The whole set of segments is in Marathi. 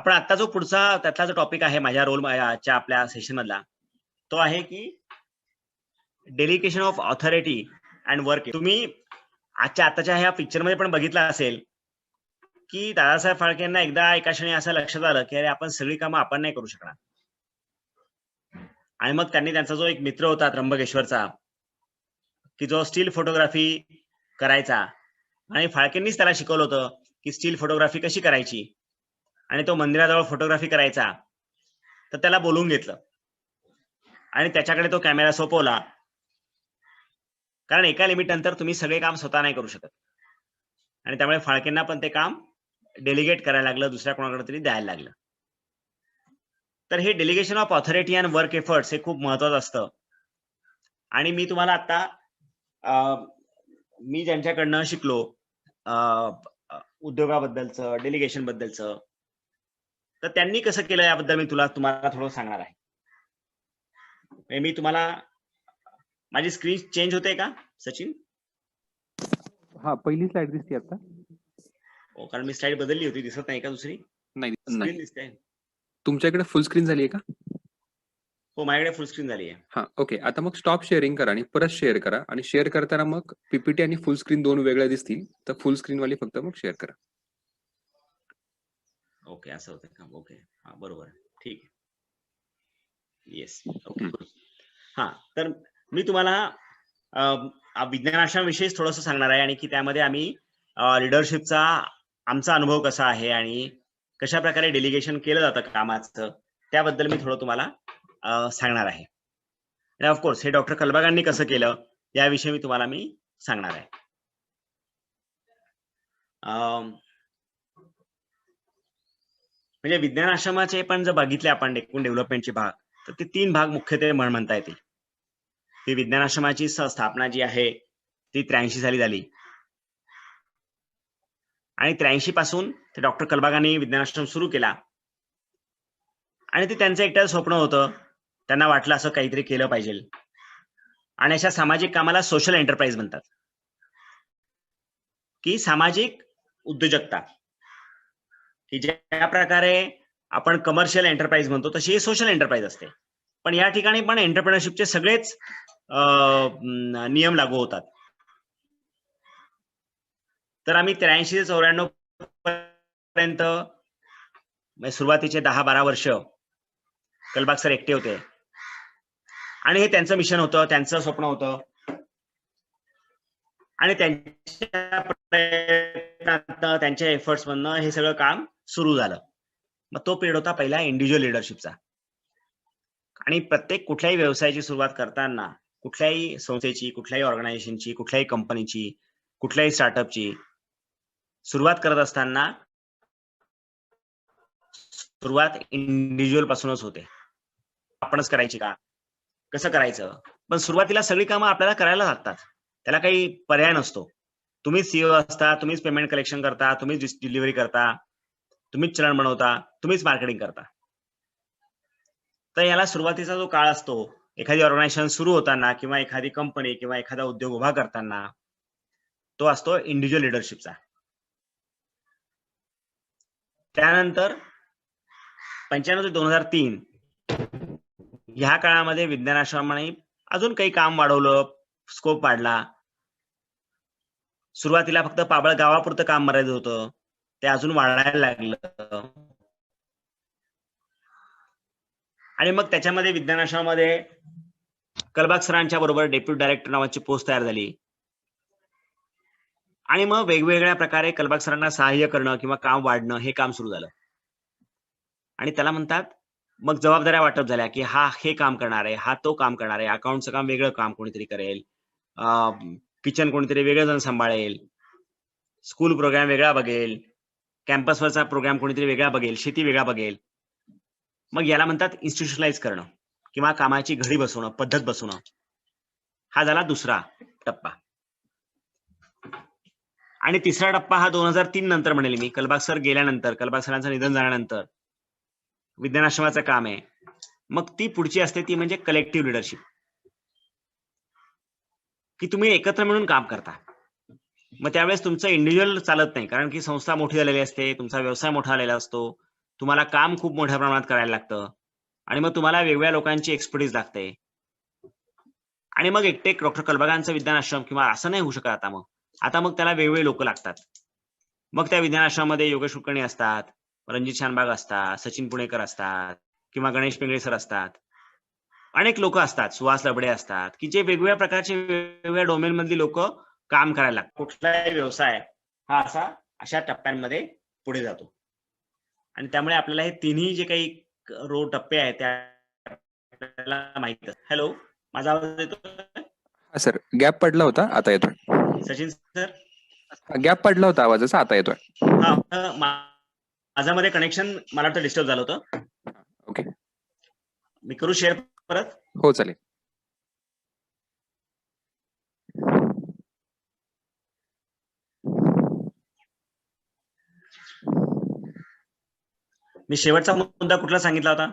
आपण आता जो पुढचा त्यातला जो टॉपिक आहे माझ्या रोलच्या आपल्या सेशन मधला, तो आहे की delegation of authority and work. तुम्ही आताच्या ह्या पिक्चर मध्ये पण बघितलं असेल की दादासाहेब फाळके यांना एकदा एका क्षणी असं लक्षात आलं की अरे आपण सगळी कामं आपण नाही करू शकणार. आणि मग त्यांनी त्यांचा जो एक मित्र होता त्र्यंबकेश्वरचा, की जो स्टील फोटोग्राफी करायचा, आणि फाळकेंनीच त्याला शिकवलं होतं की स्टील फोटोग्राफी कशी करायची, आणि तो मंदिराजवळ फोटोग्राफी करायचा. तर त्याला बोलवून घेतलं आणि त्याच्याकडे तो कॅमेरा सोपवला, कारण एका लिमिट नंतर तुम्ही सगळे काम स्वतः नाही करू शकत. आणि त्यामुळे फाळकेंना पण ते काम डेलिगेट करायला लागलं, दुसऱ्या कोणाकडे तरी द्यायला लागलं. तर हे delegation of authority and work efforts हे खूप महत्वाचं असतं. आणि मी तुम्हाला आता मी ज्यांच्याकडनं शिकलो उद्योगाबद्दलचं, डेलिगेशन बद्दलचं, तर त्यांनी कसं केलं याबद्दल मी तुम्हाला थोडं सांगणार आहे. मी तुम्हाला, माझी स्क्रीन चेंज होते का सचिन? हा, पहिली स्लाइड दिसते आता. हो, कारण मी स्लाइड बदलली होती. दिसत नाही का दुसरी नाही स्क्रीन दिसते? तुमच्याकडे फुल स्क्रीन झाली आहे का? हो, माझ्याकडे फुल स्क्रीन झाली आहे. हा, ओके. आता मग स्टॉप शेअरिंग करा आणि परत शेअर करा, आणि शेअर करताना मग पीपीटी आणि फुल स्क्रीन दोन वेगळ्या दिसतील, तर फुल स्क्रीन वाली फक्त मग शेअर करा. ओके, असं होतं का? ओके, हा, बरोबर, ठीक आहे. Yes, okay. हा, तर मी तुम्हाला विज्ञान आश्रमाविषयीच थोडंसं सांगणार आहे, आणि की त्यामध्ये आम्ही लिडरशिपचा आमचा अनुभव कसा आहे आणि कशा प्रकारे डेलिगेशन केलं जातं कामाचं, त्याबद्दल मी थोडं तुम्हाला सांगणार आहे. आणि ऑफकोर्स हे डॉक्टर कलबागांनी कसं केलं याविषयी मी तुम्हाला सांगणार आहे. म्हणजे विज्ञान आश्रमाचे पण जर बघितले आपण एकूण डेव्हलपमेंटचे भाग, तर ते 3 भाग मुख्यत्वे म्हणता येतील. ती विज्ञान आश्रमाची स्थापना जी आहे ती 83 साली झाली, आणि 83 पासून ते डॉक्टर कलबागांनी विज्ञान आश्रम सुरू केला. आणि ते त्यांचं एकट्याचं स्वप्न होतं. त्यांना वाटलं असं काहीतरी केलं पाहिजे, आणि अशा सामाजिक कामाला सोशल एंटरप्राइज म्हणतात, की सामाजिक उद्योजकता, की ज्या प्रकारे आपण कमर्शियल एंटरप्राइज म्हणतो तशी ही सोशल एंटरप्राइज असते. पण या ठिकाणी पण एंटरप्रेन्योरशिपचे सगळेच नियम लागू होतात. तर आम्ही 83 ते 94 पर्यंत, सुरुवातीचे 10-12 वर्ष कलबाग सर एकटे होते, आणि हे त्यांचं मिशन होतं, त्यांचं स्वप्न होतं, आणि त्यांच्या प्रयत्नातनं, त्यांच्या एफर्ट्स मधनं हे सगळं काम सुरू झालं. मग तो पिरियड होता पहिला इंडिव्हिज्युअल लिडरशिपचा. आणि प्रत्येक कुठल्याही व्यवसायाची सुरुवात करताना, कुठल्याही संस्थेची, कुठल्याही ऑर्गनायझेशनची, कुठल्याही कंपनीची, कुठल्याही स्टार्टअपची सुरुवात करत असताना सुरुवात इंडिव्हिज्युअल पासूनच होते. आपणच करायची का, कसं करायचं, पण सुरुवातीला सगळी कामं आपल्याला करायला लागतात, त्याला काही पर्याय नसतो. तुम्हीच सीईओ असता, तुम्हीच पेमेंट कलेक्शन करता, तुम्हीच डिलिव्हरी करता, तुम्हीच चलन बनवता, तुम्हीच मार्केटिंग करता. तर याला सुरुवातीचा जो काळ असतो, एखादी ऑर्गनायझेशन सुरू होताना, किंवा एखादी कंपनी किंवा एखादा उद्योग उभा करताना, तो असतो इंडिव्हिज्युअल लिडरशिपचा. त्यानंतर 95 ते 2003 ह्या काळामध्ये विज्ञान आश्रमाने अजून काही काम वाढवलं, स्कोप वाढला. सुरुवातीला फक्त पाबळ गावापुरतं काम मर्यादित होतं, ते अजून वाढायला लागलं. आणि मग त्याच्यामध्ये विज्ञान आश्रमामध्ये कलबाग सरांच्या बरोबर डेप्युटी डायरेक्टर नावाची पोस्ट तयार झाली, आणि मग वेगवेगळ्या प्रकारे कलबाग सरांना सहाय्य करणं किंवा काम वाढणं हे काम सुरू झालं. आणि त्याला म्हणतात मग जबाबदाऱ्या वाटप झाल्या, की हा हे काम करणार आहे, हा तो काम करणार आहे, अकाउंटचं काम वेगळं काम कोणीतरी करेल, किचन कोणीतरी वेगळं जण सांभाळेल, स्कूल प्रोग्राम वेगळा बघेल, कॅम्पसवरचा प्रोग्राम कोणीतरी वेगळा बघेल, शेती वेगळा बघेल. मग याला म्हणतात इन्स्टिट्यूशनलाइज करणं किंवा कामाची घडी बसवणं, पद्धत बसवणं. हा झाला दुसरा टप्पा. आणि तिसरा टप्पा हा 2003 नंतर म्हणेल मी, कलबाग सर गेल्यानंतर, कलबाग सरांचं निधन झाल्यानंतर विज्ञान आश्रमाचं काम आहे. मग ती पुढची असते ती म्हणजे कलेक्टिव्ह लिडरशिप, की तुम्ही एकत्र मिळून काम करता. मग त्यावेळेस तुमचं इंडिव्हिज्युअल चालत नाही, कारण की संस्था मोठी झालेली असते, तुमचा व्यवसाय मोठा झालेला असतो, तुम्हाला काम खूप मोठ्या प्रमाणात करायला लागतं आणि मग तुम्हाला वेगवेगळ्या लोकांची एक्सपर्टीज लागते. आणि मग एकटे डॉक्टर कलबागांचं विज्ञान आश्रम किंवा असं नाही होऊ शकत आता मग त्याला वेगवेगळे लोक लागतात. मग त्या विज्ञान आश्रमामध्ये योगेश कुलकर्णी असतात, रणजित शानबाग असतात, सचिन पुणेकर असतात किंवा गणेश पिंगळे सर असतात. अनेक लोक असतात, सुहास लबडे असतात, की जे वेगवेगळ्या प्रकारचे वेगवेगळ्या डोमेन मधली लोक काम करायला लागतात. कुठलाही व्यवसाय हा अशा टप्प्यांमध्ये पुढे जातो आणि त्यामुळे आपल्याला हे तिन्ही जे काही टप्पे आहेत त्या आपल्याला माहित. हॅलो, माझा आवाज येतोय? हा सर, गॅप पडला होता, आता येतोय. सचिन सर, गॅप पडला होता आवाजाचा, आता येतोय. हा माझ्यामध्ये कनेक्शन मला वाटतं डिस्टर्ब झालं होतं. ओके, मी करू शेअर परत? हो चालेल. मी शेवटचा मुद्दा कुठला सांगितला होता?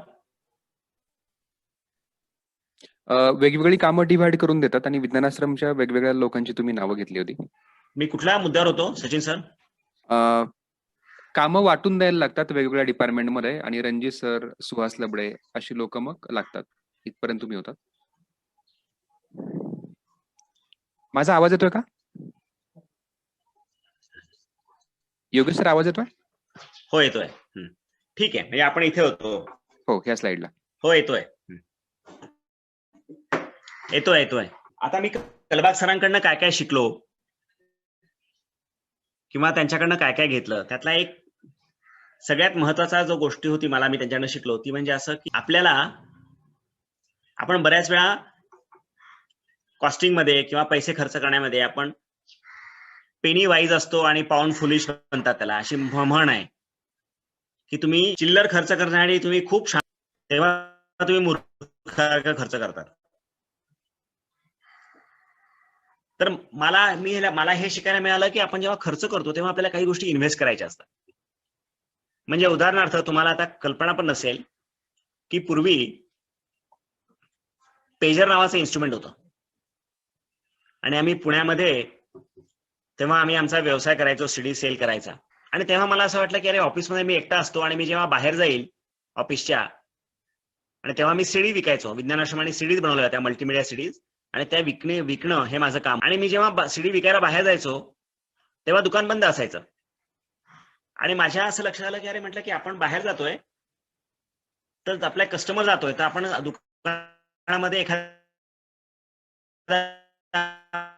वेगवेगळी कामं डिव्हाइड करून देतात आणि विज्ञानाश्रमच्या वेगवेगळ्या लोकांची तुम्ही नावं घेतली होती. मी कुठल्या मुद्द्यावर होतो सचिन सर? कामं वाटून द्यायला लागतात वेगवेगळ्या डिपार्टमेंटमध्ये आणि रणजित सर, सुहास लबडे अशी लोक मग लागतात. इथपर्यंत तुम्ही होतात. माझा आवाज येतोय का? योगेश सर, आवाज येतोय? हो येतोय. ठीक आहे, म्हणजे आपण इथे होतो. हो, ह्या स्लाइडला. हो येतोय. येतोय. आता मी कलबाग सरांकडनं काय काय शिकलो किंवा त्यांच्याकडनं काय काय घेतलं, त्यातला एक सगळ्यात महत्वाचा जो गोष्टी होती मी त्यांच्याकडनं शिकलो ती म्हणजे असं की आपण बऱ्याच वेळा कॉस्टिंग मध्ये किंवा पैसे खर्च करण्यामध्ये आपण पेनी वाईज असतो आणि पाऊंड फुलिश म्हणतात त्याला. अशी म्हण आहे की तुम्ही चिल्लर खर्च करण्यासाठी तुम्ही खूप छान, तेव्हा तुम्ही मूर्ख खर्च करतात. तर मला हे शिकायला मिळालं की आपण जेव्हा खर्च करतो तेव्हा आपल्याला काही गोष्टी इन्व्हेस्ट करायच्या असतात. म्हणजे उदाहरणार्थ तुम्हाला आता कल्पना पण नसेल की पूर्वी पेजर नावाचं इन्स्ट्रुमेंट होतं आणि आम्ही पुण्यामध्ये तेव्हा आम्ही आमचा व्यवसाय करायचो, सीडी सेल करायचा. आणि तेव्हा मला असं वाटलं की अरे ऑफिसमध्ये मी एकटा असतो आणि मी जेव्हा बाहेर जाईल ऑफिसच्या, आणि तेव्हा मी सीडी विकायचो. विज्ञान आश्रमाने सीडीज बनवल्या होत्या, मल्टीमीडिया सीडीज, आणि त्या विकणं हे माझं काम. आणि मी जेव्हा सीडी विकायला बाहेर जायचो तेव्हा दुकान बंद असायचं आणि माझ्या असं लक्षात आलं की अरे म्हटलं की आपण बाहेर जातोय तर आपला कस्टमर जातोय तर आपण दुकानामध्ये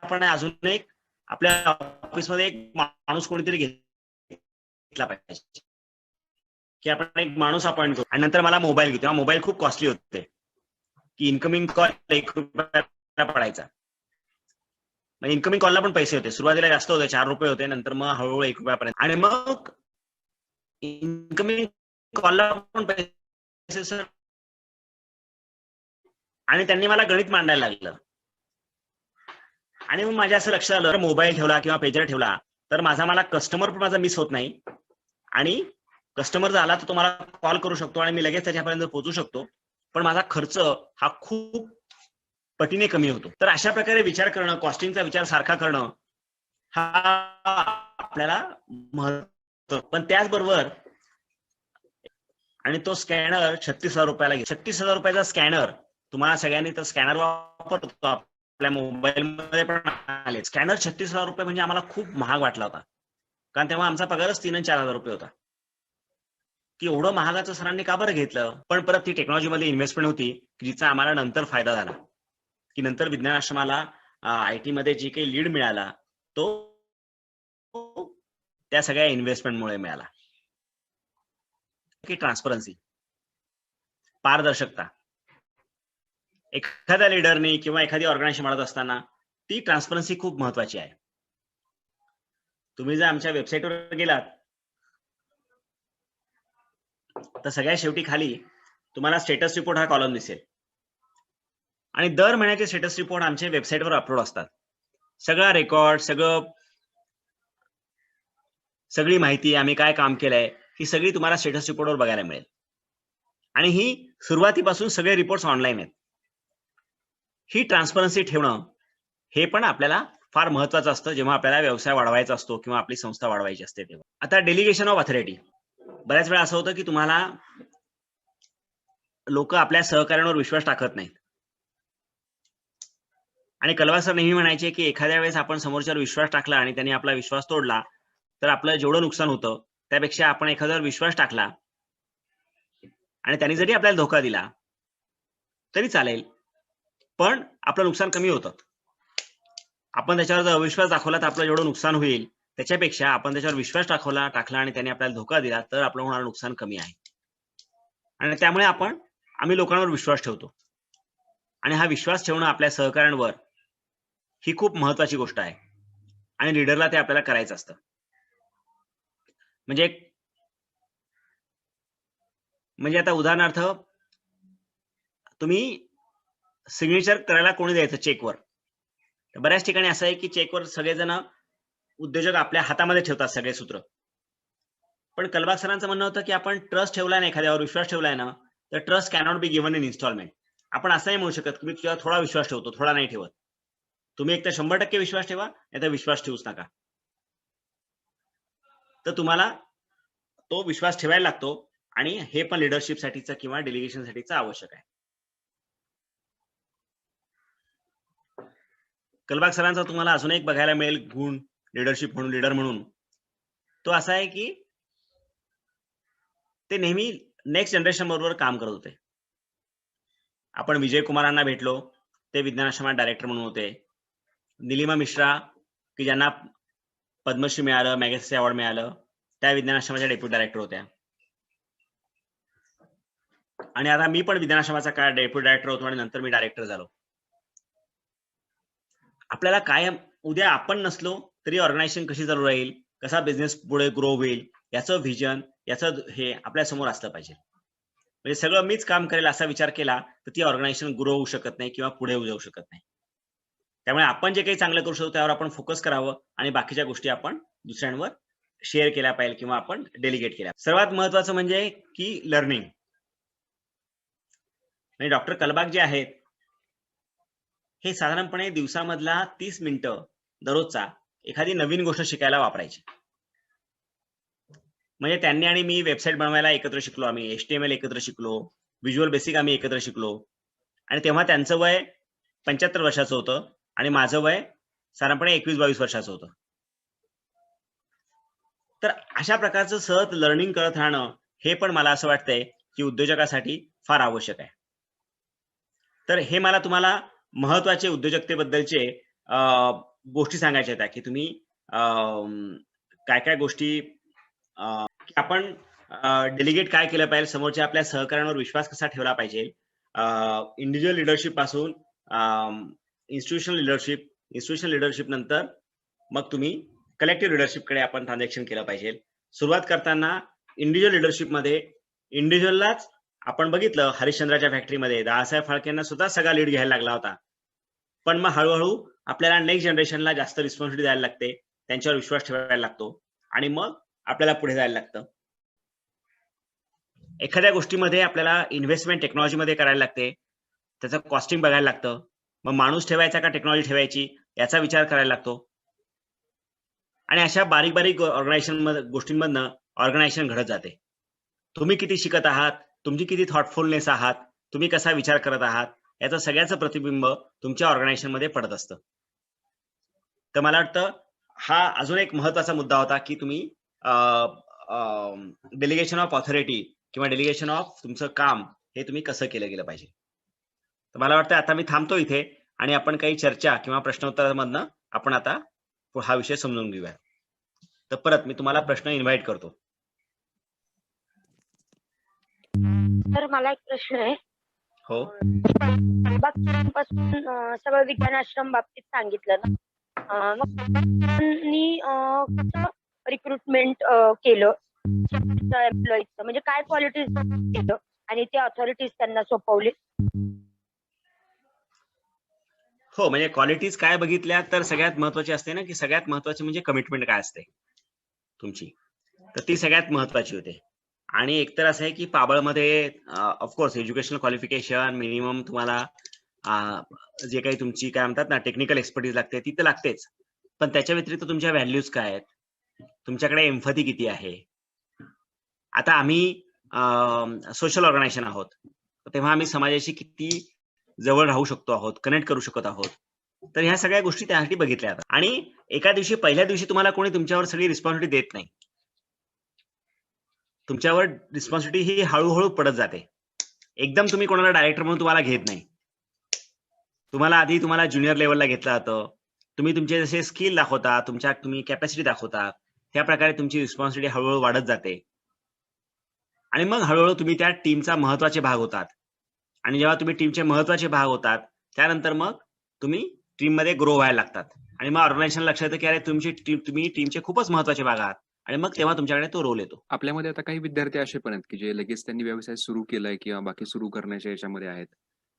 आपण अजून एक आपल्या ऑफिसमध्ये एक माणूस कोणीतरी घेतला पाहिजे की आपण एक माणूस अपॉइंट करू. आणि नंतर मला मोबाईल घेतो, तेव्हा मोबाईल खूप कॉस्टली होते की इन्कमिंग कॉल ₹1 पडायचा. इन्कमिंग कॉलला पण पैसे होते, सुरुवातीला जास्त होते, ₹4 होते, नंतर मग हळूहळू ₹1 पर्यंत. आणि मग इन्कमिंग कॉलला पण पैसे सर, आणि त्यांनी मला गणित मांडायला लागलं. आणि मग माझ्या असं लक्षात आलं मोबाईल ठेवला किंवा पेजर ठेवला तर मला कस्टमर पण माझा मिस होत नाही आणि कस्टमर जर आला तर तो मला कॉल करू शकतो आणि मी लगेच त्याच्यापर्यंत पोहोचू शकतो, पण माझा खर्च हा खूप पटीने कमी होतो. तर अशा प्रकारे विचार करणं, कॉस्टिंगचा विचार सारखा करणं हा आपल्याला महत्व. पण त्याचबरोबर आणि तो स्कॅनर ₹36,000 घेतो. ₹36,000 स्कॅनर तुम्हाला सगळ्यांनी तर स्कॅनर वापरतो आपल्या मोबाईल मध्ये पण आले. स्कॅनर ₹36,000 म्हणजे आम्हाला खूप महाग वाटला होता, कारण तेव्हा आमचा पगारच 3,000 आणि 4,000 रुपये होता. की एवढं महागाचं सरांनी का बरं घेतलं? पण परत ती टेक्नॉलॉजीमध्ये इन्व्हेस्टमेंट होती जिचा आम्हाला नंतर फायदा झाला, की नंतर विज्ञान आश्रमाला आयटी मध्ये जी काही लीड मिळाला तो त्या सगळ्या इन्व्हेस्टमेंटमुळे मिळाला. की ट्रान्सपरन्सी, पारदर्शकता. एखाद्या लीडरनी किंवा एखादी ऑर्गनायझेशन म्हणत असताना ती ट्रान्सपरन्सी खूप महत्वाची आहे. तुम्ही जर आमच्या वेबसाईटवर गेलात तर सगळ्या शेवटी खाली तुम्हाला स्टेटस रिपोर्ट हा कॉलम दिसेल आणि दर महिन्याचे स्टेटस रिपोर्ट आमच्या वेबसाईटवर अपलोड असतात. सगळा रेकॉर्ड, सगळी माहिती, आम्ही काय काम केलंय ही सगळी तुम्हाला स्टेटस रिपोर्टवर बघायला मिळेल. आणि ही सुरुवातीपासून सगळे रिपोर्ट्स ऑनलाईन आहेत. ही ट्रान्सपरन्सी ठेवणं हे पण आपल्याला फार महत्वाचं असतं जेव्हा आपल्याला व्यवसाय वाढवायचा असतो किंवा आपली संस्था वाढवायची असते तेव्हा. आता डेलिगेशन ऑफ ऑथॉरिटी. बऱ्याच वेळा असं होतं की तुम्हाला लोक आपल्या सहकार्यांवर विश्वास टाकत नाहीत आणि कलवा सर नेहमी म्हणायचे की एखाद्या वेळेस आपण समोरच्यावर विश्वास टाकला आणि त्यांनी आपला विश्वास तोडला तर आपलं जेवढं नुकसान होतं त्यापेक्षा आपण एखाद्यावर विश्वास टाकला आणि त्यांनी जरी आपल्याला धोका दिला तरी चालेल, पण आपलं नुकसान कमी होतं. आपण त्याच्यावर जर अविश्वास दाखवला तर आपलं जेवढं नुकसान होईल त्याच्यापेक्षा आपण त्याच्यावर विश्वास टाकला आणि त्यांनी आपल्याला धोका दिला तर आपलं होणारं नुकसान कमी आहे. आणि त्यामुळे आम्ही लोकांवर विश्वास ठेवतो आणि हा विश्वास ठेवणं आपल्या सहकाऱ्यांवर ही खूप महत्वाची गोष्ट आहे आणि लीडरला ते आपल्याला करायचं असतं. म्हणजे आता उदाहरणार्थ तुम्ही सिग्नेचर करायला कोणी द्यायचं चेकवर, तर बऱ्याच ठिकाणी असं आहे की चेकवर सगळेजण उद्योजक आपल्या हातामध्ये ठेवतात सगळे सूत्र. पण कलबाग सरांचं म्हणणं होतं की आपण ट्रस्ट ठेवलाय ना, एखाद्यावर विश्वास ठेवलाय ना, तर trust cannot be given in instalment. आपण असं नाही म्हणू शकत की मी तुझ्यावर थोडा विश्वास ठेवतो, थोडा नाही ठेवत. तुम्ही एक तर 100% विश्वास ठेवा, नाही तर विश्वास ठेवूच नका. तर तुम्हाला तो विश्वास ठेवायला लागतो आणि हे पण लिडरशिप साठीचं किंवा डेलिगेशन साठीचं आवश्यक आहे. कलबाग सरांचा तुम्हाला अजून एक बघायला मिळेल गुण लीडरशिप म्हणून, लीडर म्हणून, तो असा आहे की ते नेहमी नेक्स्ट जनरेशन बरोबर काम करत होते. आपण विजय कुमारांना भेटलो, ते विज्ञान आश्रमात डायरेक्टर म्हणून होते. निलिमा मिश्रा की ज्यांना पद्मश्री मिळालं, मॅगसेसे अवॉर्ड मिळालं, त्या विज्ञान आश्रमाच्या डेप्युटी डायरेक्टर होत्या. आणि आता मी पण विज्ञान आश्रमाचा काय डेप्युटी डायरेक्टर होतो आणि नंतर मी डायरेक्टर झालो. आपल्याला कायम उद्या आपण नसलो तरी ऑर्गनायझेशन कशी चालू राहील, कसा बिझनेस पुढे ग्रो होईल, याचं व्हिजन, याचं हे आपल्या समोर असलं पाहिजे. म्हणजे सगळं मीच काम करेल असा विचार केला तर ती ऑर्गनायझेशन ग्रो होऊ शकत नाही किंवा पुढे जाऊ शकत नाही. त्यामुळे आपण जे काही चांगलं करू शकतो त्यावर आपण फोकस करावं आणि बाकीच्या गोष्टी आपण दुसऱ्यांवर शेअर केल्या पाहिजे किंवा आपण डेलिगेट केल्या. सर्वात महत्वाचं म्हणजे की लर्निंग. म्हणजे डॉक्टर कलबाग जे आहेत हे साधारणपणे दिवसामधला 30 मिनिटं दररोजचा एखादी नवीन गोष्ट शिकायला वापरायची. म्हणजे त्यांनी आणि मी वेबसाईट बनवायला एकत्र शिकलो, आम्ही HTML एकत्र शिकलो, व्हिज्युअल बेसिक आम्ही एकत्र शिकलो आणि तेव्हा त्यांचं वय 75 वर्षाचं होतं आणि माझं वय साधारणपणे 21-22 वर्षाचं होतं. तर अशा प्रकारचं सतत लर्निंग करत राहणं हे पण मला असं वाटतंय की उद्योजकासाठी फार आवश्यक आहे. तर हे मला तुम्हाला महत्वाचे उद्योजकतेबद्दलचे गोष्टी सांगायच्या होत्या की तुम्ही काय काय गोष्टी आपण डेलिगेट काय केलं पाहिजे, समोरच्या आपल्या सहकार्यांवर विश्वास कसा ठेवला पाहिजे, इंडिव्हिज्युअल लिडरशिप पासून इन्स्टिट्यूशनल लिडरशिप नंतर मग तुम्ही कलेक्टिव्ह लिडरशिप कडे आपण ट्रान्झॅक्शन केलं पाहिजे. सुरुवात करताना इंडिव्हिज्युअल लिडरशिप मध्ये इंडिव्हिज्युअललाच आपण बघितलं, हरिश्चंद्राच्या फॅक्टरीमध्ये दादासाहेब फाळकेंना सुद्धा सगळा लीड घ्यायला लागला होता. पण मग हळूहळू आपल्याला नेक्स्ट जनरेशनला जास्त रिस्पॉन्सिबिलिटी द्यायला लागते, त्यांच्यावर विश्वास ठेवायला लागतो आणि मग आपल्याला पुढे जायला लागतं. एखाद्या गोष्टीमध्ये आपल्याला इन्व्हेस्टमेंट टेक्नॉलॉजीमध्ये करायला लागते, त्याचं कॉस्टिंग बघायला लागतं. मग माणूस ठेवायचा का टेक्नॉलॉजी ठेवायची याचा विचार करायला लागतो. आणि अशा बारीक बारीक गोष्टींमधनं ऑर्गनायझेशन घडत जाते. तुम्ही किती शिकत आहात, तुमची किती थॉटफुलनेस आहात, तुम्ही कसा विचार करत आहात, याचं सगळ्याचं प्रतिबिंब तुमच्या ऑर्गनायझेशनमध्ये पडत असतं. तर मला वाटतं हा अजून एक महत्वाचा मुद्दा होता की तुम्ही डेलिगेशन ऑफ ऑथॉरिटी किंवा डेलिगेशन ऑफ तुमचं काम हे तुम्ही कसं केलं गेलं पाहिजे. तर मला वाटतं आता मी थांबतो इथे आणि आपण काही चर्चा किंवा प्रश्नोत्तरामधनं आपण आता हा विषय समजून घेऊया. तर परत मी तुम्हाला प्रश्न इन्व्हाइट करतो. तर मला एक प्रश्न आहे. हो. पासून सगळं विज्ञान आश्रम बाबतीत सांगितलं ना, मग त्यांनी कसं रिक्रुटमेंट केलं एम्प्लॉईजचं, म्हणजे काय क्वालिटीज केलं आणि ते ऑथॉरिटीज त्यांना सोपवले? हो, म्हणजे क्वालिटीज काय बघितल्या तर सगळ्यात महत्वाची असते ना, की सगळ्यात महत्वाची म्हणजे कमिटमेंट काय असते तुमची, तर ती सगळ्यात महत्वाची होते. आणि एकतर असं आहे की पाबळमध्ये ऑफकोर्स एज्युकेशनल क्वालिफिकेशन मिनिमम तुम्हाला जे काही तुमची काय म्हणतात ना टेक्निकल एक्सपर्टीज लागते ती तर लागतेच, पण त्याच्या व्यतिरिक्त तुमच्या व्हॅल्यूज काय आहेत, तुमच्याकडे एम्पॅथी किती आहे, आता आम्ही सोशल ऑर्गनायझेशन आहोत, तेव्हा आम्ही समाजाशी किती जवळ राहू शकतो आहोत, कनेक्ट करू शकत आहोत. तर ह्या सगळ्या गोष्टी त्यासाठी बघितल्या जातात. आणि एका दिवशी पहिल्या दिवशी तुम्हाला कोणी तुमच्यावर सगळी रिस्पॉन्सिबिलिटी देत नाही. तुमच्यावर रिस्पॉन्सिबिलिटी ही हळूहळू पडत जाते. एकदम तुम्ही कोणाला डायरेक्टर म्हणून तुम्हाला घेत नाही. तुम्हाला आधी तुम्हाला ज्युनियर लेवलला घेतलं जातं. तुम्ही तुमचे जसे स्किल दाखवता, तुम्ही कॅपॅसिटी दाखवता, त्या प्रकारे तुमची रिस्पॉन्सिबिलिटी हळूहळू वाढत जाते. आणि मग हळूहळू तुम्ही त्या टीमचा महत्वाचे भाग होतात. आणि जेव्हा तुम्ही टीमचे महत्वाचे भाग होतात, त्यानंतर मग तुम्ही टीममध्ये ग्रो व्हायला लागतात. आणि मग ऑर्गनायझेशन लक्षात येतं की अरे तुम्ही टीमचे खूपच महत्वाचे भाग आहात. आणि मग तेव्हा तुमच्याकडे तो रोल येतो. आपल्यामध्ये आता काही विद्यार्थी असे पण आहेत की जे लगेच त्यांनी व्यवसाय सुरू केलाय किंवा बाकी सुरू करण्याच्या याच्यामध्ये आहेत.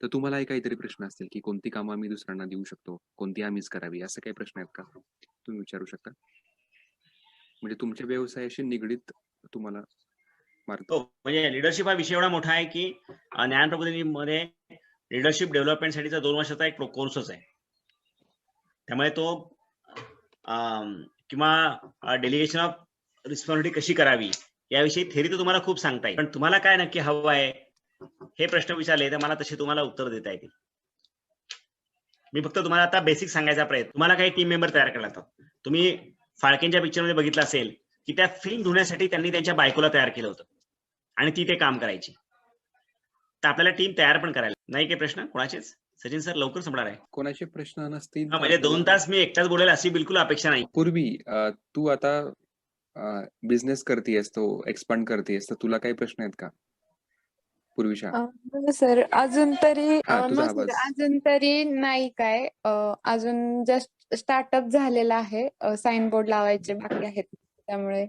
तर तुम्हालाही काहीतरी प्रश्न असतील की कोणती कामं आम्ही दुसऱ्यांना देऊ शकतो, कोणती आम्हीच करावी, असं काही प्रश्न आहेत का? तुम्ही विचारू शकता. म्हणजे तुमच्या व्यवसायाशी निगडीत तुम्हाला मार्ग. हो, म्हणजे लिडरशिप हा विषय एवढा मोठा आहे की ज्ञान प्रबोधिनीमध्ये लिडरशिप डेव्हलपमेंटसाठीचा 2 वर्षाचा एक कोर्सच आहे. त्यामुळे तो किंवा डेलिगेशन ऑफ रिस्पॉन्सिबिलिटी कशी करावी याविषयी थेरी तर तुम्हाला खूप सांगता येईल. पण तुम्हाला काय नक्की हवं आहे हे प्रश्न विचारले तर मला तसे तुम्हाला उत्तर देता येतील. मी फक्त तुम्हाला आता बेसिक सांगायचा प्रयत्न. तुम्हाला काही टीम मेंबर तयार करायला लागतात. तुम्ही फाळकेंच्या पिक्चरमध्ये बघितलं असेल की त्या फिल्म धुण्यासाठी त्यांनी त्यांच्या बायकोला तयार केलं होतं आणि ती ते काम करायची. तर आपल्याला टीम तयार पण करायला नाही. काही प्रश्न कोणाचेच? सचिन सर लवकर संपणार आहे. कोणाचे प्रश्न नसतील तर म्हणजे 2 तास मी एकटाच बोलेल अशी बिलकुल अपेक्षा नाही. पूर्वी तू आता बिझनेस करतेयस, तो एक्सपांड करतेयस, तर तुला काही प्रश्न आहेत का पूर्वीच्या? हो सर, अजून तरी हा, तुझा नो सर, आवाज. अजून तरी नाही काय. अजून जस्ट स्टार्टअप झालेला आहे. साइन बोर्ड लावायचे बाकी आहेत, त्यामुळे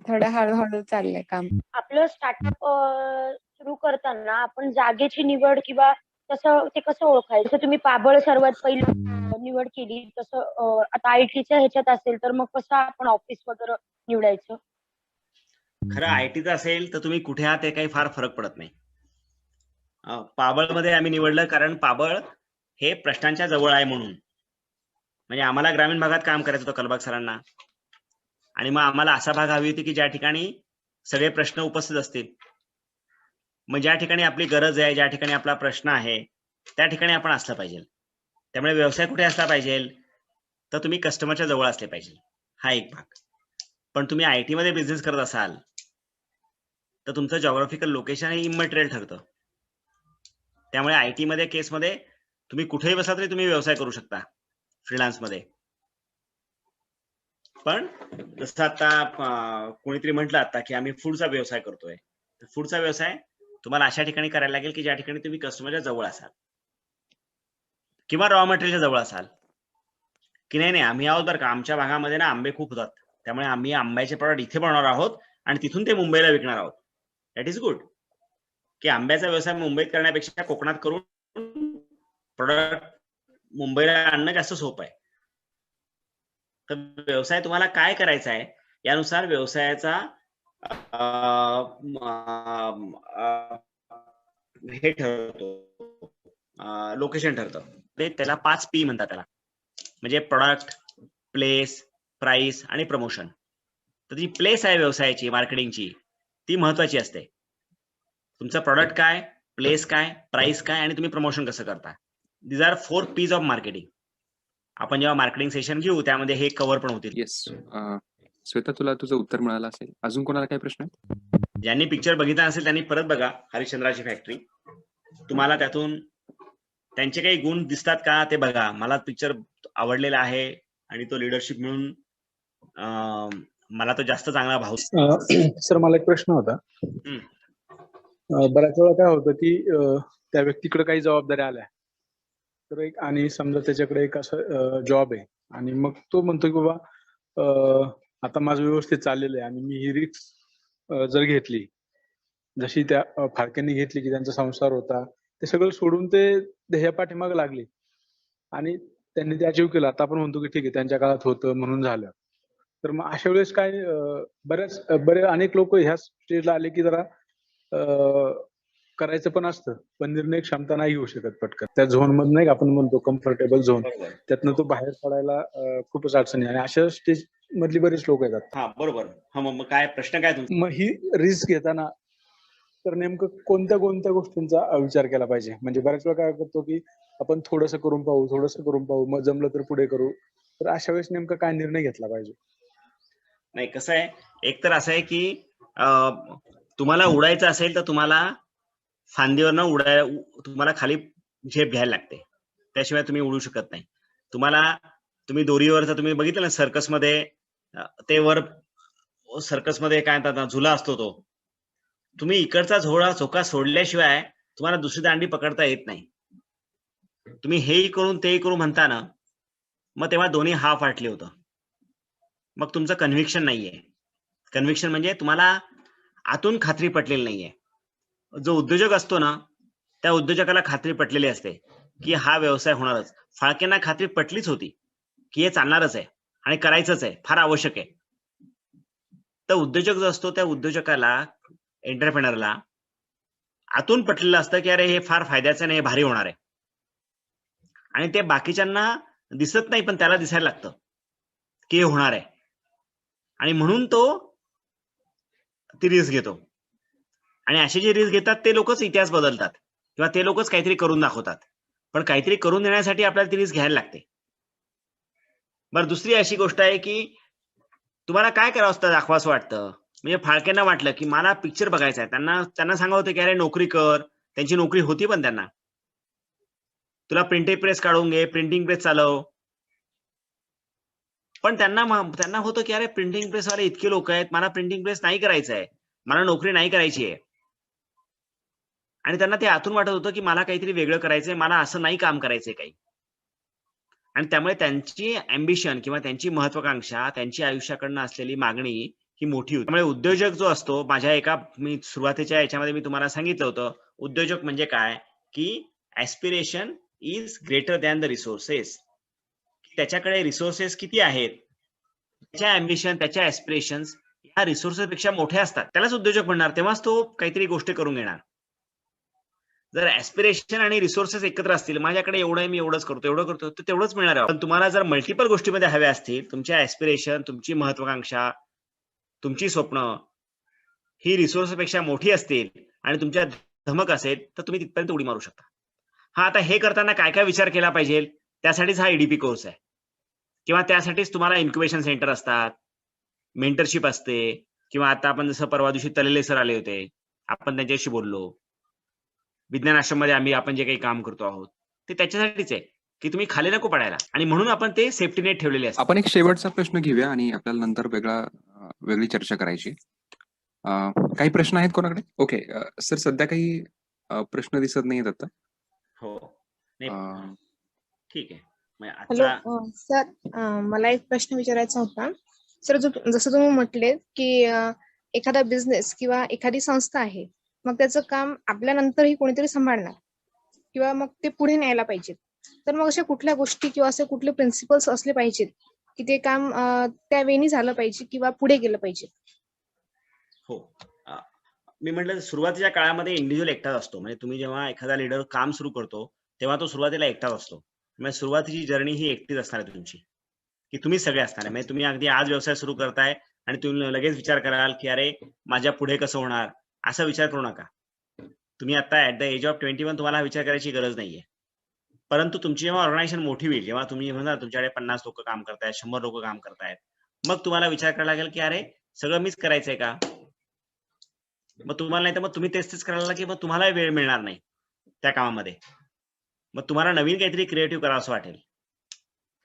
थोडं हळूहळू चाललंय काम. आपलं स्टार्टअप सुरू करताना आपण जागेची निवड किंवा ते कसं ओळखायचं? जसं तुम्ही पाबळ सर्वात पहिलं निवड केली, तसं आता आयटीच्या ह्याच्यात असेल तर मग कसं आपण ऑफिस वगैरे निवडायचं? खरं आयटीचं असेल तर तुम्ही कुठे आहात ते काही फार फरक पडत नाही. पाबळमध्ये आम्ही निवडलं कारण पाबळ हे प्रश्नांच्या जवळ आहे म्हणून. म्हणजे आम्हाला ग्रामीण भागात काम करायचं होतं कलबाग सरांना. आणि मग आम्हाला असा भाग हवी होती की ज्या ठिकाणी सगळे प्रश्न उपस्थित असतील. मग ज्या ठिकाणी आपली गरज आहे, ज्या ठिकाणी आपला प्रश्न आहे, त्या ठिकाणी आपण असलं पाहिजे. त्यामुळे व्यवसाय कुठे असला पाहिजे तर तुम्ही कस्टमरच्या जवळ असले पाहिजे. हा एक भाग. पण तुम्ही आयटी मध्ये बिझनेस करत असाल तर तुमचं जॉग्राफिकल लोकेशन हे इमटेरियल ठरतं. त्यामुळे आयटी मध्ये केसमध्ये तुम्ही कुठेही बसला तरी तुम्ही व्यवसाय करू शकता फ्रीलान्स मध्ये. पण जसं आता कोणीतरी म्हटलं आता की आम्ही फूडचा व्यवसाय करतोय. फूडचा व्यवसाय तुम्हाला अशा ठिकाणी करायला लागेल की ज्या ठिकाणी तुम्ही कस्टमरच्या जवळ असाल किंवा रॉ मटेरियलच्या जवळ असाल. की नाही आम्ही आहोत बरं का, आमच्या भागामध्ये ना आंबे खूप होतात, त्यामुळे आम्ही आंब्याचे प्रॉडक्ट इथे बनवणार आहोत आणि तिथून ते मुंबईला विकणार आहोत. That is good. की आंब्याचा व्यवसाय मुंबईत करण्यापेक्षा कोकणात करून प्रोडक्ट मुंबईला आणणं जास्त सोपं आहे. तर व्यवसाय तुम्हाला काय करायचा आहे यानुसार व्यवसायाचा हे ठरतो, लोकेशन ठरतं. ते त्याला 5P म्हणतात त्याला. म्हणजे प्रोडक्ट, प्लेस, प्राइस आणि प्रमोशन. तर जी प्लेस आहे व्यवसायाची, मार्केटिंगची, ती महत्वाची असते. तुमचं प्रोडक्ट काय, प्लेस काय, प्राइस काय आणि तुम्ही प्रमोशन कसं करता. These are 4 P's of marketing. आपण जेव्हा मार्केटिंग सेशन घेऊ त्यामध्ये हे कव्हर पण होतील. येस. श्वेता, तुला तुझं उत्तर मिळालं असेल. अजून कोणाला काही प्रश्न आहेत? ज्यांनी पिक्चर बघितला असेल त्यांनी परत बघा हरिश्चंद्राची फॅक्टरी. तुम्हाला त्यातून त्यांचे काही गुण दिसतात का ते बघा. मला पिक्चर आवडलेला आहे आणि तो लिडरशिप मिळून मला तो जास्त चांगला भाव. सर, मला एक प्रश्न होता. बऱ्याच वेळा काय होतं की त्या व्यक्तीकडे काही जबाबदाऱ्या आल्या तर आणि समजा त्याच्याकडे एक असं जॉब आहे आणि मग तो म्हणतो की बाबा आता माझं व्यवस्थित चाललेलं आहे आणि मी ही रिस्क जर घेतली, जशी त्या फाळक्यांनी घेतली की त्यांचा संसार होता, ते सगळं सोडून ते ध्येया पाठीमागे लागले आणि त्यांनी ते अचीव्ह केलं. आता आपण म्हणतो की ठीक आहे, त्यांच्या काळात होतं म्हणून झालं. तर मग अशा वेळेस काय बरे अनेक लोक ह्या स्टेजला आले की जरा करायचं पण असतं पण निर्णय क्षमता नाही घेऊ शकत पटकन. त्या झोन मध्ये नाही का आपण म्हणतो कम्फर्टेबल झोन, त्यातनं तो बाहेर पडायला खूपच अडचणी. आणि अशा स्टेज मधली बरीच लोक येतात. हा बरोबर. हा मग काय प्रश्न काय तुमचा? मग ही रिस्क घेताना तर नेमकं कोणत्या कोणत्या गोष्टींचा विचार केला पाहिजे? म्हणजे बऱ्याच वेळा काय करतो की आपण थोडंसं करून पाहू, मग जमलं तर पुढे करू. तर अशा वेळेस नेमकं काय निर्णय घेतला पाहिजे? नाही कसं आहे, एक तर असं आहे की तुम्हाला उडायचं असेल तर तुम्हाला फांदीवरनं तुम्हाला खाली झेप घ्यायला लागते, त्याशिवाय तुम्ही उडू शकत नाही. तुम्ही दोरीवर तुम्ही बघितलं ना सर्कसमध्ये, ते वर सर्कसमध्ये काय म्हणतात ना, झुला असतो तो. तुम्ही इकडचा झोका सोडल्याशिवाय तुम्हाला दुसरी दांडी पकडता येत नाही. तुम्ही हेही करून तेही करू म्हणता ना, मग तेव्हा दोन्ही हाफ आटले होतं. मग तुमचं कन्व्हिक्शन नाहीये. कन्व्हिक्शन म्हणजे तुम्हाला आतून खात्री पटलेली नाहीये. जो उद्योजक असतो ना, त्या उद्योजकाला खात्री पटलेली असते की हा व्यवसाय होणारच. फाळकेंना खात्री पटलीच होती की हे चालणारच आहे आणि करायचंच आहे, फार आवश्यक आहे. तर उद्योजक जो असतो त्या उद्योजकाला, एंटरप्रेनरला आतून पटलेलं असतं की अरे हे फार फायद्याचं नाही, भारी होणार आहे. आणि ते बाकीच्यांना दिसत नाही, पण त्याला दिसायला लागतं की हे होणार आहे. आणि म्हणून तो ती रिस्क घेतो. आणि असे जे रिस्क घेतात ते लोकच इतिहास बदलतात किंवा ते लोकच काहीतरी करून दाखवतात. पण काहीतरी करून देण्यासाठी आपल्याला ती रिस्क घ्यायला लागते. बरं, दुसरी अशी गोष्ट आहे की तुम्हाला काय करावं असतं दाखवावंसं वाटतं. म्हणजे फाळकेंना वाटलं की मला पिक्चर बघायचा आहे. त्यांना सांगा होतं की अरे नोकरी कर. त्यांची नोकरी होती पण त्यांना. तुला प्रिंटिंग प्रेस काढून घे, प्रिंटिंग प्रेस चालव. पण त्यांना होतं की अरे प्रिंटिंग प्रेस वाले इतके लोक आहेत, मला प्रिंटिंग प्रेस नाही करायचं आहे, मला नोकरी नाही करायची आहे. आणि त्यांना ते आतून वाटत होतं की मला काहीतरी वेगळं करायचंय, मला असं नाही काम करायचंय काही. आणि त्यामुळे त्यांची अँबिशन किंवा त्यांची महत्वाकांक्षा, त्यांची आयुष्याकडनं असलेली मागणी ही मोठी होती. त्यामुळे उद्योजक जो असतो, मी सुरुवातीच्या याच्यामध्ये मी तुम्हाला सांगितलं होतं, उद्योजक म्हणजे काय की aspiration is greater than the resources. त्याच्याकडे रिसोर्सेस किती आहेत, त्याच्या अँबिशन, त्याच्या ऍस्पिरेशन्स ह्या रिसोर्सेस पेक्षा मोठ्या असतात. त्यालाच उद्योजक म्हणणार. तेव्हाच तो काहीतरी गोष्ट करून घेणार. जर ऍस्पिरेशन आणि रिसोर्सेस एकत्र असतील, माझ्याकडे एवढं आहे, मी एवढंच करतो, तर तेवढंच मिळणार आहे. पण तुम्हाला जर मल्टिपल गोष्टीमध्ये हव्या असतील, तुमच्या ऍस्पिरेशन, तुमची महत्वाकांक्षा, तुमची स्वप्न ही रिसोर्सपेक्षा मोठी असतील आणि तुमच्या धमक असेल, तर तुम्ही तिथपर्यंत उडी मारू शकता. हा, आता हे करताना काय काय विचार केला पाहिजे, त्यासाठीच हा ईडीपी कोर्स आहे. किंवा त्यासाठीच तुम्हाला इन्क्युबेशन सेंटर असतात, मेंटरशिप असते, किंवा आता आपण जसं परवा दिवशी तलेले सर आले होते, आपण त्यांच्याशी बोललो. विज्ञान आश्रम मध्ये आपण जे काही काम करतो आहोत ते त्याच्यासाठीच आहे की तुम्ही खाली नको पडायला. आणि म्हणून आपण ते सेफ्टी नेट ठेवलेले असतात. आपण एक शेवटचा प्रश्न घेऊया आणि आपल्याला नंतर वेगळी चर्चा करायची. काही प्रश्न आहेत कोणाकडे? ओके सर, सध्या काही प्रश्न दिसत नाहीत आता. हो, नाही अं, ठीक आहे. मग हॅलो आजचा सर, मला एक प्रश्न विचारायचा होता. सर, जसं तुम्ही म्हटले की एखादा बिझनेस किंवा एखादी संस्था आहे, मग त्याचं काम आपल्यानंतरही कोणीतरी सांभाळणार किंवा मग ते पुढे न्यायला पाहिजे. तर मग अशा कुठल्या गोष्टी किंवा असे कुठले प्रिन्सिपल्स असले पाहिजेत की ते काम त्या वेळी झालं पाहिजे किंवा पुढे गेलं पाहिजे? हो, मी म्हटलं सुरुवातीच्या काळामध्ये इंडिव्हिज्युअल एकटाच असतो. म्हणजे तुम्ही जेव्हा एखादा लीडर काम सुरू करतो तेव्हा तो सुरुवातीला एकटाच असतो. म्हणजे सुरुवातीची जर्नी ही एकटीच असणार आहे तुमची, की तुम्ही सगळे असणार आहे. म्हणजे तुम्ही अगदी आज व्यवसाय सुरू करताय आणि तुम्ही लगेच विचार कराल की अरे माझ्या पुढे कसं होणार, असा विचार करू नका. तुम्ही आता ऍट द एज ऑफ 21 तुम्हाला हा विचार करायची गरज नाहीये. परंतु तुमची जेव्हा ऑर्गनायझेशन मोठी होईल, जेव्हा तुम्ही म्हणा तुमच्याकडे 50 लोक काम करतायत, 100 लोक काम करतायत, मग तुम्हाला विचार करायला लागेल की अरे सगळं मीच करायचंय का. मग तुम्हाला नाही तर मग तुम्ही तेच करायला लागला की मग तुम्हाला वेळ मिळणार नाही त्या कामामध्ये. मग तुम्हाला नवीन काहीतरी क्रिएटिव्ह करावं असं वाटेल.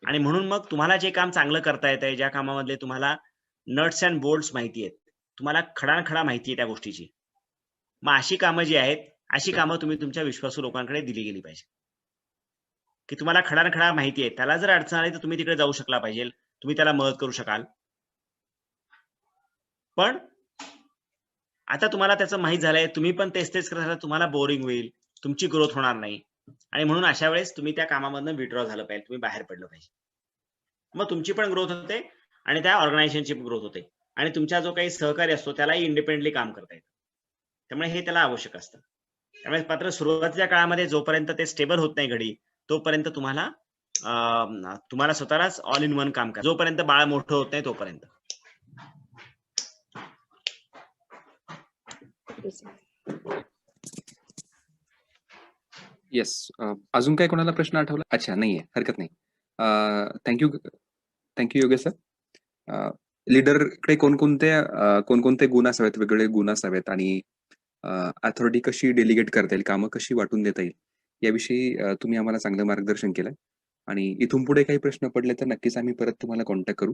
आणि म्हणून मग तुम्हाला जे काम चांगलं करता येतंय, ज्या कामामधले तुम्हाला नट्स अँड बोल्ट्स माहिती आहेत, तुम्हाला खडानखडा माहिती आहे त्या गोष्टीची, मग अशी कामं जी आहेत, अशी कामं तुम्ही तुमच्या विश्वासू लोकांकडे दिली गेली पाहिजे. की तुम्हाला खडानखडा माहिती आहे, त्याला जर अडचण आली तर तुम्ही तिकडे जाऊ शकला पाहिजे, तुम्ही त्याला मदत करू शकाल. पण आता तुम्हाला त्याचं माहित झालंय, तुम्ही पण तेच करत राहिला, तुम्हाला बोरिंग होईल, तुमची ग्रोथ होणार नाही. आणि म्हणून अशा वेळेस तुम्ही त्या कामामधनं विड्रॉ झालं पाहिजे, तुम्ही बाहेर पडलं पाहिजे. मग तुमची पण ग्रोथ होते आणि त्या ऑर्गनायझेशनची पण ग्रोथ होते आणि तुमचा जो काही सहकारी असतो त्यालाही इंडिपेंडेंटली काम करता येतं. त्यामुळे हे त्याला आवश्यक असतं. त्यामुळे मात्र सुरुवातीच्या काळामध्ये जोपर्यंत ते स्टेबल होत नाही घडी, तोपर्यंत तुम्हाला तुम्हाला स्वतःलाच ऑल इन वन काम करा जोपर्यंत बाळ मोठं होत नाही तोपर्यंत. येस. अजून काय कोणाला प्रश्न आठवला? अच्छा, नाहीये, हरकत नाही. Thank you Yogesh sir. लीडरकडे कोणकोणते गुण असावेत, वेगवेगळे गुण असावेत आणि अथॉरिटी कशी डेलिगेट करता येईल, कामं कशी वाटून देता येईल याविषयी तुम्ही आम्हाला चांगलं मार्गदर्शन केलं आणि इथून पुढे काही प्रश्न पडले तर नक्कीच आम्ही परत तुम्हाला कॉन्टॅक्ट करू.